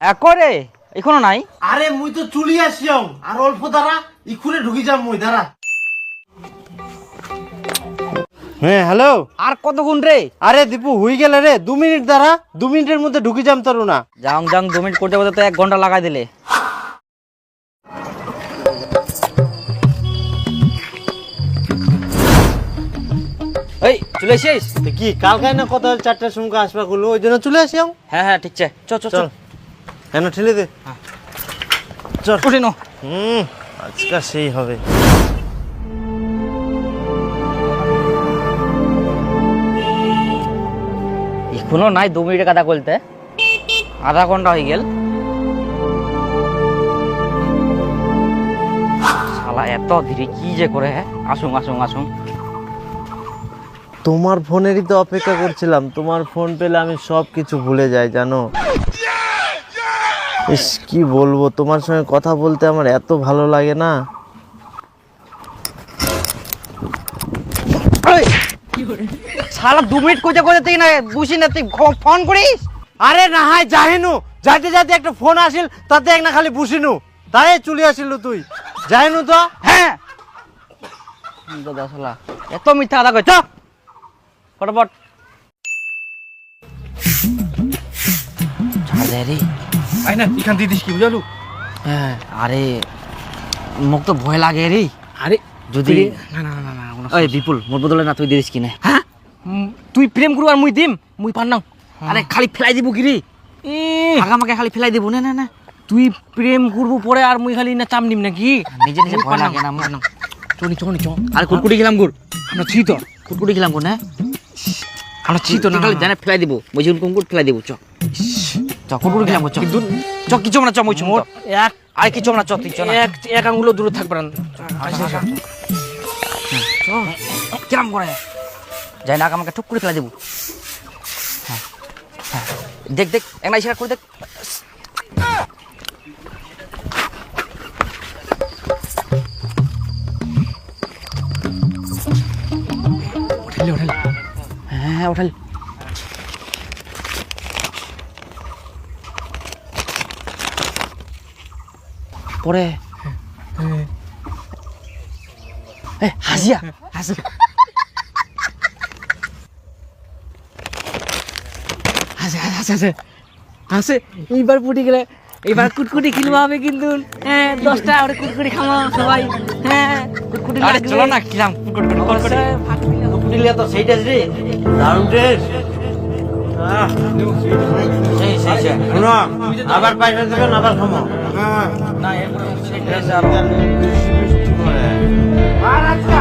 একরে এখনো নাই? আরে মুই তো চলি আসিও আর অল্প দ্বারা ইখুনে ঢুকি যাম মুই দ্বারা। হ্যাঁ হ্যালো। আর কতক্ষণ রে? আরে দীপু হুই গেলে রে, 2 মিনিট দ্বারা, 2 মিনিটের মধ্যে ঢুকি যাম তোর না। যাং 2 মিনিট করতে করতে তো 1 ঘন্টা লাগাই দিলে। এই চলে এসেছিস? কি কালকে না কত 4টার সময় আসবা গুলো, ওই জন্য চলে আসিও। হ্যাঁ ঠিক আছে, চল চল চল। কেন ঠেলে দে, চল উঠে নো। আজকে সেই হবে। এখনো নাই 2 মিনিটের কথা বলতে, আধা ঘন্টা হয়ে গেল। শালা এত ধীরে কি যে করে। আসুন আসুন আসুন। তোমার ফোনেরই তো অপেক্ষা করছিলাম, তোমার ফোন পেলে আমি সব কিছু ভুলে যাই জানো। ইস কি বলবো, তোমার সঙ্গে কথা বলতে আমার এত ভালো লাগে না। শালা 2 মিনিট কইতে কইতে তুই না বুঝি না, তুই ফোন করিস? আরে না হাই জাহিনু, যাইতে যাইতে একটা ফোন আসিল, তাতে এক না খালি বুঝিনু, তাই চলে আসিল তুই জাহিনু তো। হ্যাঁ দাদা শালা এত মিথ্যা কথা কইছ, ফটাফট ছাড় দে রে। আই না এখান দিয়ে দিস কি বুঝালু? হ্যাঁ আরে মোক তো ভয় লাগে রে। আরে যদি না না না না না, ওই বিপুল মোর বদলে না তুই দিস কিনে। হ্যাঁ তুই প্রেম করু আর মুই দিম, মুই পার না। আরে খালি ফেলাই দিব কি রে? আগামাকে খালি ফেলাই দিব না না না। তুই প্রেম করবো পরে আর মুই খালি না চাম নিম নাকি? নিজে নিজে ভয় লাগে না আমার। চনি চনি চ। আর কুরকুরি খেলাম গুড়, আমরা ছি তো, কুরকুরি খেলাম গুড় না, আমরা ছি তো না। খালি জানে ফেলাই দিব, বুঝি কোন গুড় ফেলাই দিব। চ চ কুরকুরি খেলাম চ। কিন্তু চ কিছু না চ মই চ। এক আর কিছু না চ তুই চ না। এক আঙ্গুলো দূরে থাকবে না। কিরাম করে যাই না আমাকে ঠুক করে ফেলাই দেবো। হ্যাঁ হ্যাঁ দেখ দেখ একটা ইশারা করে দেখ। উঠাইলে উঠাইলে হ্যাঁ হ্যাঁ ওঠাল। পরে হাসিয়া হাসি হাসে হাসে হাসে হাসে। এইবার ফুটে গেলে এবার কুটকুটি খেলবো হবে কিন্তু। হ্যাঁ 10টা ওরে কুটকুটি খাওয়া সবাই। হ্যাঁ কুটকুটি আরে চলো না কিরাম কুটকুটি লিয়া তো সেই ড্রেস রে, দারুণ ড্রেস। সেই সেই সেই শুনো আবার পাইতে দেবেন, আবার খামো। না এরপরে সেই ড্রেস আর আর আজকে